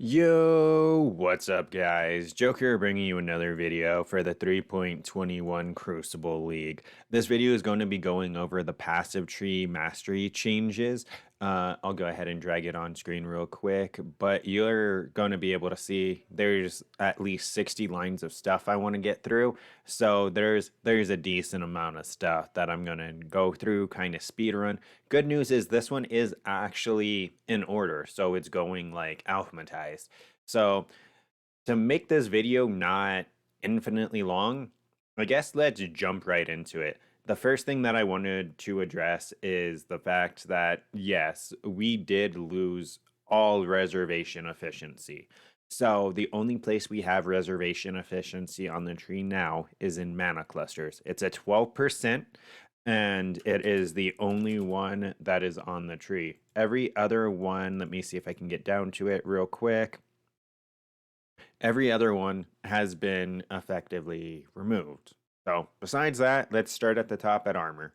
Yo, what's up, guys? Joker bringing you another video for the 3.21 Crucible League. This video is going to be going over the passive tree mastery changes. I'll go ahead and drag it on screen real quick, but you're going to be able to see there's at least 60 lines of stuff I want to get through. So there's a decent amount of stuff that I'm going to go through, kind of speed run. Good news is this one is actually in order, so it's going like alphabetized. So to make this video not infinitely long, I guess let's jump right into it. The first thing that I wanted to address is the fact that, yes, we did lose all reservation efficiency. So the only place we have reservation efficiency on the tree now is in mana clusters. It's at 12%, and it is the only one that is on the tree. Every other one, let me see if I can get down to it real quick. Every other one has been effectively removed. So besides that, let's start at the top at armor.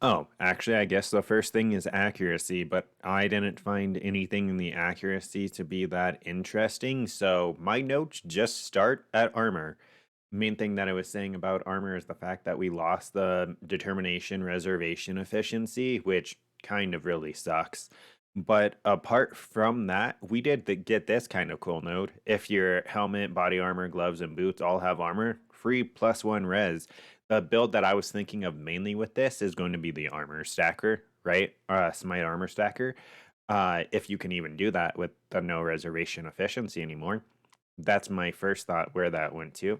Oh, actually, I guess the first thing is accuracy, but I didn't find anything in the accuracy to be that interesting, so my notes just start at armor. Main thing that I was saying about armor is the fact that we lost the determination reservation efficiency, which kind of really sucks. But apart from that, we did get this kind of cool node. If your helmet, body armor, gloves, and boots all have armor, free +1 res. The build that I was thinking of mainly with this is going to be the armor stacker, right? Smite armor stacker. If you can even do that with the no reservation efficiency anymore. That's my first thought where that went to.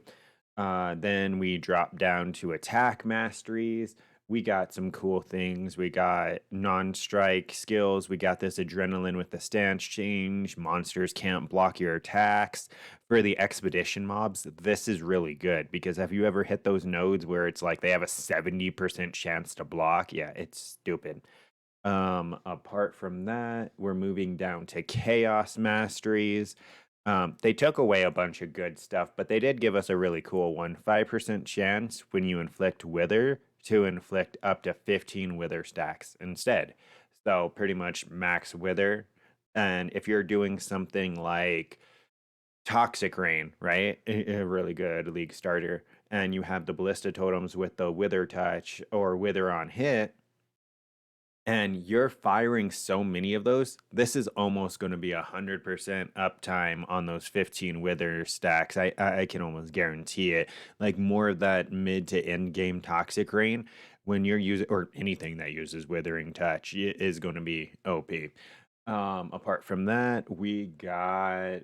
Then we drop down to attack masteries. We got some cool things. We got non-strike skills. We got this adrenaline with the stance change. Monsters can't block your attacks. For the expedition mobs, this is really good because have you ever hit those nodes where it's like they have a 70% chance to block? Yeah, it's stupid. Apart from that, we're moving down to chaos masteries. They took away a bunch of good stuff, but they did give us a really cool one. 5% chance when you inflict wither to inflict up to 15 wither stacks instead. So pretty much max wither. And if you're doing something like Toxic Rain, right? A really good league starter. And you have the ballista totems with the wither touch or wither on hit, and you're firing so many of those, this is almost going to be 100% uptime on those 15 wither stacks. I can almost guarantee it. Like more of that mid to end game toxic rain when you're using, or anything that uses withering touch is going to be OP. Apart from that, we got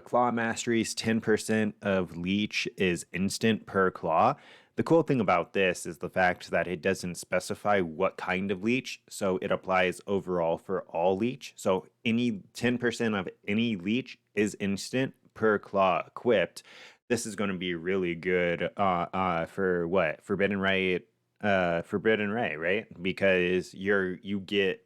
claw masteries. 10% of leech is instant per claw. The cool thing about this is the fact that it doesn't specify what kind of leech, so it applies overall for all leech. So any 10% of any leech is instant per claw equipped. This is going to be really good for what? Forbidden Ray, right? Because you get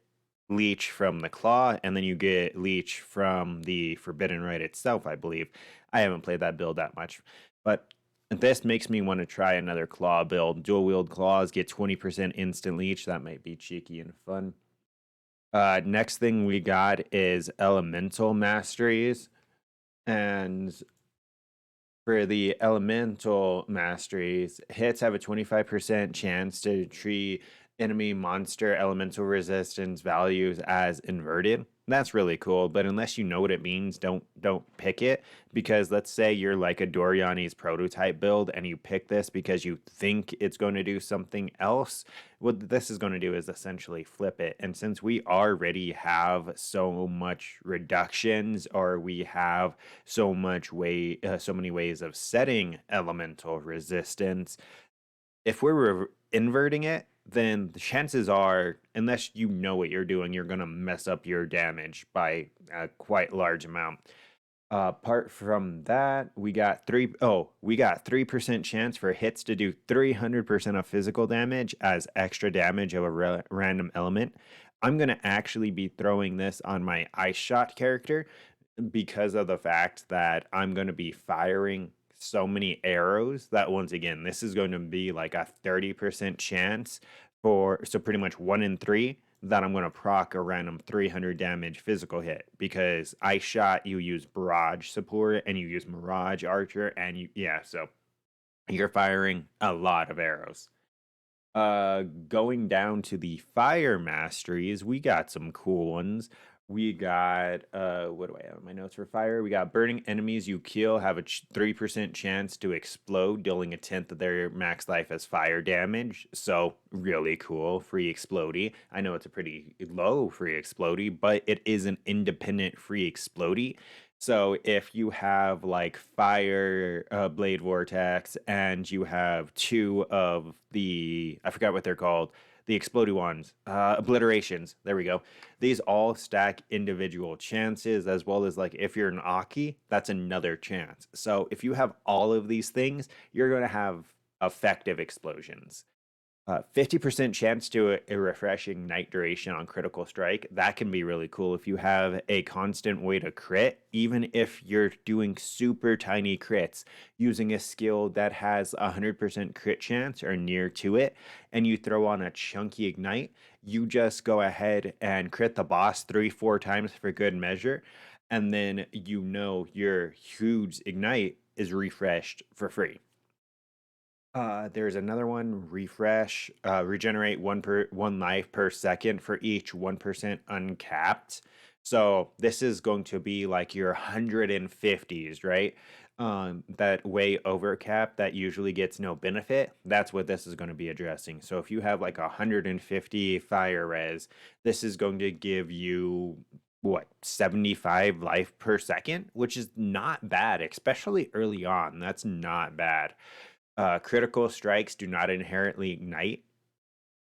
leech from the claw, and then you get leech from the Forbidden Rite itself, I believe. I haven't played that build that much, but this makes me want to try another claw build. Dual wield claws get 20% instant leech. That might be cheeky and fun. Next thing we got is elemental masteries, and for the elemental masteries, hits have a 25% chance to treat enemy monster elemental resistance values as inverted. That's really cool, but unless you know what it means, don't pick it, because let's say you're like a Doriani's prototype build and you pick this because you think it's going to do something else. What this is going to do is essentially flip it. And since we already have so much reductions, or we have so many ways of setting elemental resistance, if we're inverting it, then the chances are, unless you know what you're doing, you're going to mess up your damage by a quite large amount. Apart from that, we got 3% chance for hits to do 300% of physical damage as extra damage of a random element. I'm going to actually be throwing this on my Ice Shot character because of the fact that I'm going to be firing so many arrows that, once again, this is going to be like a 30% chance so pretty much 1 in 3 that I'm going to proc a random 300 damage physical hit because Ice Shot, you use Barrage support and you use Mirage Archer, and yeah, so you're firing a lot of arrows. Going down to the fire masteries, we got some cool ones. We got what do I have in my notes for fire? We got burning enemies you kill have a 3% chance to explode, dealing a tenth of their max life as fire damage. So really cool, free explodey. I know it's a pretty low free explodey, but it is an independent free explodey. So if you have like fire blade vortex and you have two of the, I forgot what they're called, the explodey ones, obliterations. There we go. These all stack individual chances, as well as like if you're an Aki, that's another chance. So if you have all of these things, you're going to have effective explosions. 50% chance to a refreshing night duration on critical strike. That can be really cool if you have a constant way to crit, even if you're doing super tiny crits using a skill that has 100% crit chance or near to it, and you throw on a chunky ignite, you just go ahead and crit the boss 3-4 times for good measure, and then you know your huge ignite is refreshed for free. There's another one, refresh, regenerate one life per second for each 1% uncapped. So this is going to be like your 150s, right? That way over cap that usually gets no benefit. That's what this is going to be addressing. So if you have like 150 fire res, this is going to give you what, 75 life per second, which is not bad, especially early on. That's not bad. Critical strikes do not inherently ignite,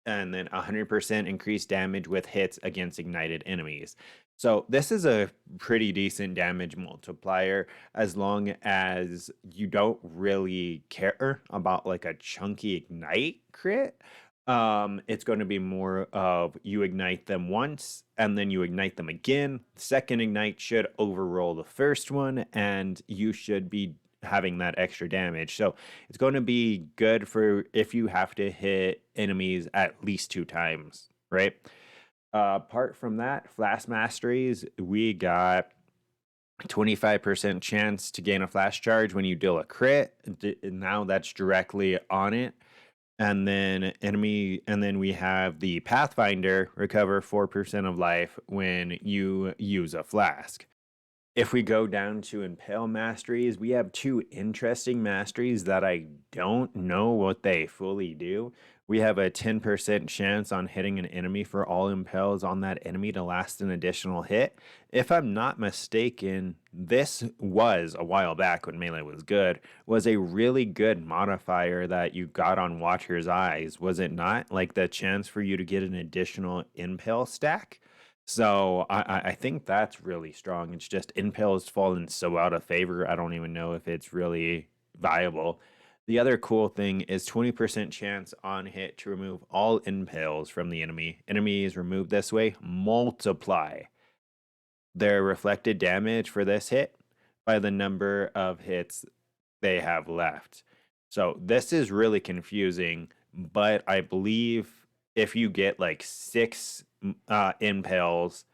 and then 100% increased damage with hits against ignited enemies. So this is a pretty decent damage multiplier as long as you don't really care about like a chunky ignite crit. It's going to be more of you ignite them once and then you ignite them again. Second ignite should overroll the first one, and you should be having that extra damage. So it's going to be good for if you have to hit enemies at least 2 times, right? Apart from that, flash masteries, we got 25% chance to gain a flash charge when you deal a crit. Now that's directly on it. And then we have the Pathfinder, recover 4% of life when you use a flask. If we go down to Impale masteries, we have 2 interesting masteries that I don't know what they fully do. We have a 10% chance on hitting an enemy for all impales on that enemy to last an additional hit. If I'm not mistaken, this was a while back when Melee was good, was a really good modifier that you got on Watcher's Eyes, was it not? Like the chance for you to get an additional impale stack? So I think that's really strong. It's just Impale has fallen so out of favor. I don't even know if it's really viable. The other cool thing is 20% chance on hit to remove all Impales from the enemy. Enemies removed this way multiply their reflected damage for this hit by the number of hits they have left. So this is really confusing, but I believe if you get like 6 impales,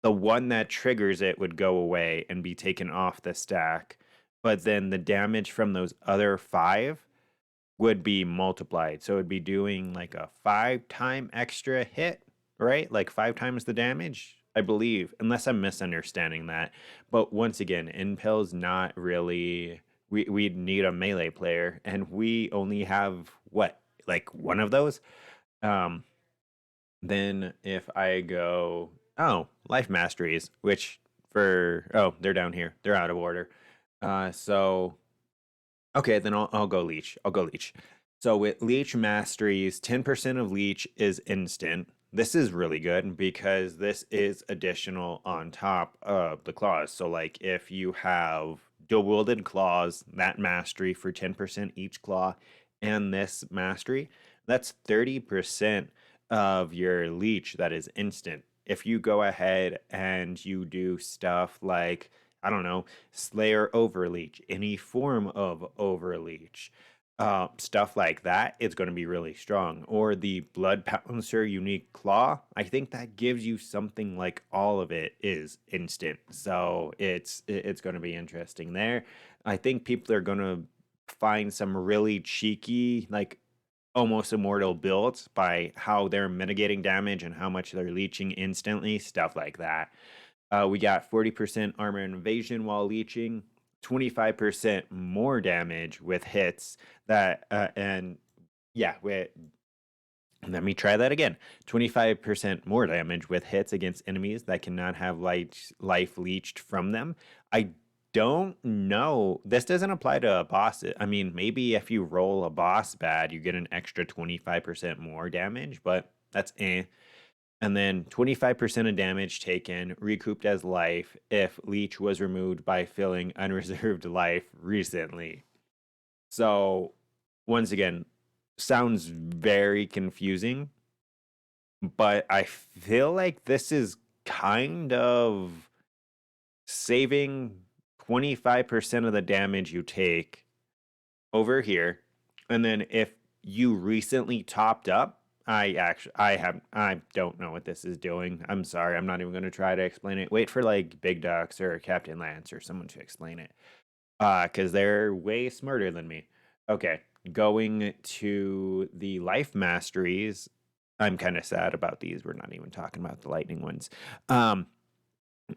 the one that triggers it would go away and be taken off the stack, but then the damage from those other 5 would be multiplied. So it'd be doing like a 5-time extra hit, right? Like 5 times the damage, I believe, unless I'm misunderstanding that. But once again, Impale's not really, we'd need a melee player, and we only have what, like one of those. Um, then if I go, life masteries, which they're down here. They're out of order. So okay, then I'll go Leech. I'll go Leech. So with Leech masteries, 10% of Leech is instant. This is really good because this is additional on top of the claws. So like if you have dual-wielded claws, that mastery for 10% each claw, and this mastery, that's 30% of your Leech that is instant. If you go ahead and you do stuff like, I don't know, Slayer Overleech, any form of Overleech, stuff like that, it's going to be really strong. Or the Blood Pouncer unique claw, I think that gives you something like all of it is instant. So it's going to be interesting there. I think people are going to find some really cheeky, like almost immortal builds by how they're mitigating damage and how much they're leeching instantly, stuff like that. We got 40% armor and evasion while leeching, 25% more damage with hits that and yeah, let me try that again. 25% more damage with hits against enemies that cannot have life leached from them. I don't know. This doesn't apply to a boss. I mean, maybe if you roll a boss bad, you get an extra 25% more damage, but that's eh. And then 25% of damage taken recouped as life if Leech was removed by filling unreserved life recently. So, once again, sounds very confusing, but I feel like this is kind of saving 25% of the damage you take over here. And then if you recently topped up, I don't know what this is doing. I'm sorry. I'm not even going to try to explain it. Wait for like Big Ducks or Captain Lance or someone to explain it. Cuz they're way smarter than me. Okay, going to the life masteries. I'm kind of sad about these. We're not even talking about the lightning ones.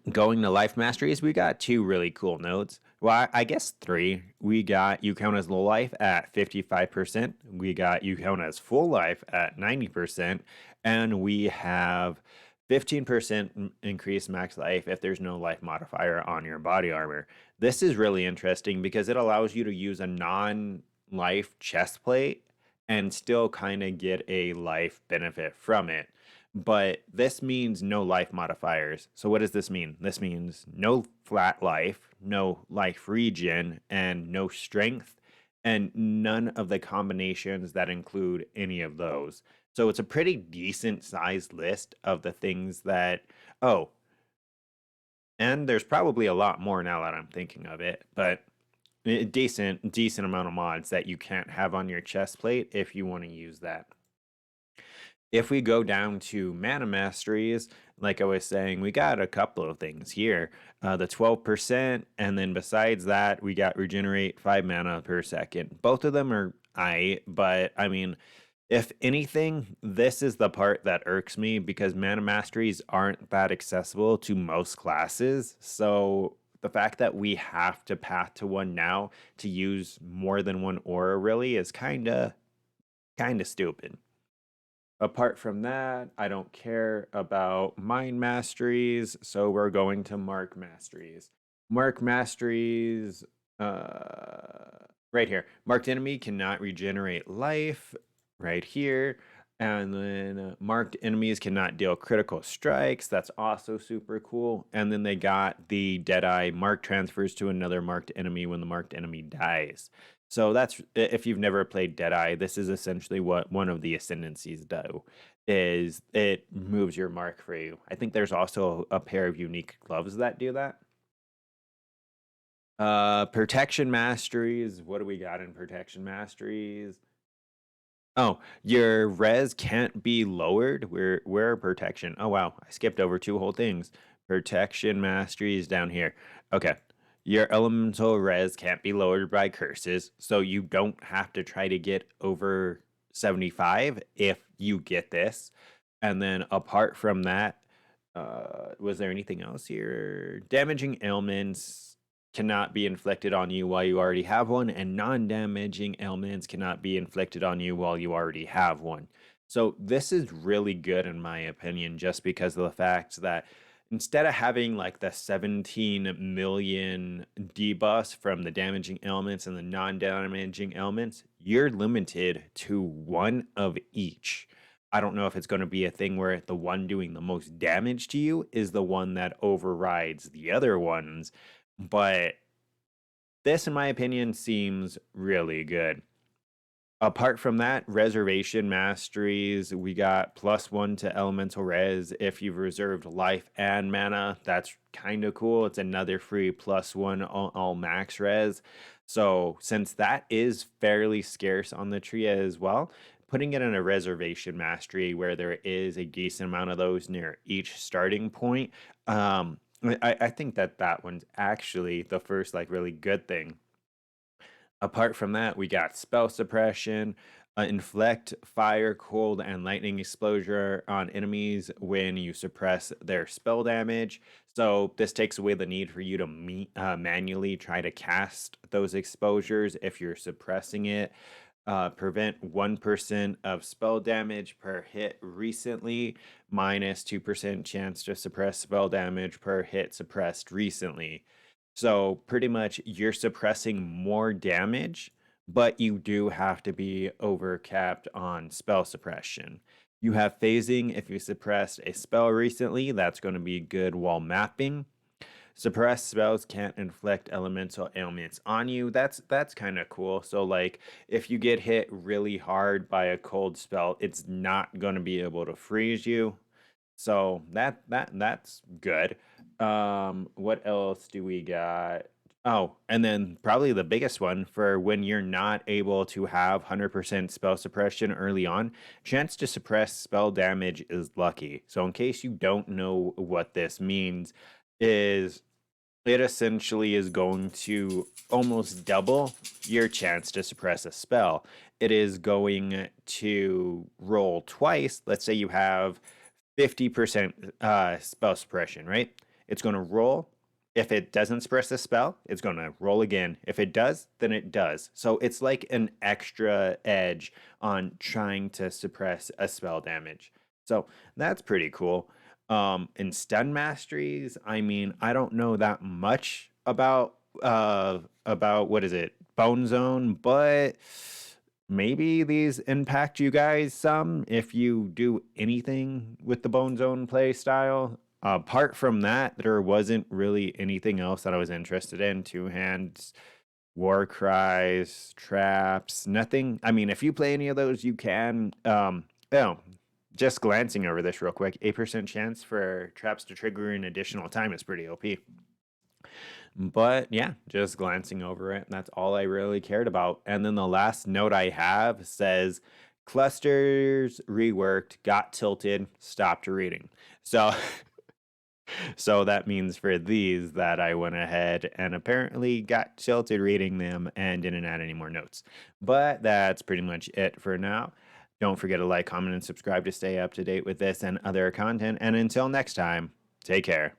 Going to life masteries, we got two really cool nodes. Well, I guess three. We got you count as low life at 55%. We got you count as full life at 90%. And we have 15% increased max life if there's no life modifier on your body armor. This is really interesting because it allows you to use a non life chest plate and still kind of get a life benefit from it. But this means no life modifiers. So what does this mean? This means no flat life, no life regen, and no strength, and none of the combinations that include any of those. So it's a pretty decent sized list of the things that, oh, and there's probably a lot more now that I'm thinking of it, but a decent amount of mods that you can't have on your chest plate if you want to use that. If we go down to mana masteries, like I was saying, we got a couple of things here. The 12%, and then besides that, we got regenerate 5 mana per second. Both of them are but I mean, if anything, this is the part that irks me because mana masteries aren't that accessible to most classes. So the fact that we have to path to one now to use more than one aura really is kind of stupid. Apart from that, I don't care about mind masteries, so we're going to mark masteries. Mark masteries, right here. Marked enemy cannot regenerate life, right here. And then marked enemies cannot deal critical strikes. That's also super cool. And then they got the Deadeye mark transfers to another marked enemy when the marked enemy dies. So that's if you've never played Deadeye, this is essentially what one of the ascendancies do is it moves your mark for you. I think there's also a pair of unique gloves that do that. Protection masteries. What do we got in protection masteries? Oh, your res can't be lowered. Where protection? Oh wow, I skipped over two whole things. Protection masteries down here. Okay. Your elemental res can't be lowered by curses, so you don't have to try to get over 75 if you get this. And then apart from that, was there anything else here? Damaging ailments cannot be inflicted on you while you already have one, and non-damaging ailments cannot be inflicted on you while you already have one. So this is really good in my opinion, just because of the fact that instead of having like the 17 million debuffs from the damaging elements and the non-damaging elements, you're limited to one of each. I don't know if it's going to be a thing where the one doing the most damage to you is the one that overrides the other ones, but this, in my opinion, seems really good. Apart from that, reservation masteries, we got +1 to elemental res if you've reserved life and mana. That's kind of cool. It's another free +1 all max res. So since that is fairly scarce on the tree as well, putting it in a reservation mastery where there is a decent amount of those near each starting point, I think that that one's actually the first like really good thing. Apart from that, we got spell suppression, inflict fire, cold, and lightning exposure on enemies when you suppress their spell damage. So this takes away the need for you to manually try to cast those exposures if you're suppressing it. Prevent 1% of spell damage per hit recently, minus 2% chance to suppress spell damage per hit suppressed recently. So pretty much you're suppressing more damage, but you do have to be over capped on spell suppression. You have phasing if you suppressed a spell recently, that's going to be good while mapping. Suppressed spells can't inflict elemental ailments on you. That's kind of cool. So like if you get hit really hard by a cold spell, it's not going to be able to freeze you. So that's good. What else do we got? Oh, and then probably the biggest one for when you're not able to have 100% spell suppression early on, chance to suppress spell damage is lucky. So in case you don't know what this means, is it essentially is going to almost double your chance to suppress a spell. It is going to roll twice. Let's say you have 50% spell suppression, right? It's going to roll. If it doesn't suppress the spell, it's going to roll again. If it does, then it does. So it's like an extra edge on trying to suppress a spell damage. So that's pretty cool. In stun masteries, I mean, I don't know that much about what is it, Bone Zone, but maybe these impact you guys some if you do anything with the Bone Zone play style. Apart from that, there wasn't really anything else that I was interested in. Two hands, war cries, traps, nothing. I mean, if you play any of those, you can. Oh, just glancing over this real quick, 8% chance for traps to trigger an additional time is pretty OP. But yeah, just glancing over it, that's all I really cared about. And then the last note I have says clusters reworked, got tilted, stopped reading. So so that means for these that I went ahead and apparently got tilted reading them and didn't add any more notes. But that's pretty much it for now. Don't forget to like, comment, and subscribe to stay up to date with this and other content. And until next time, take care.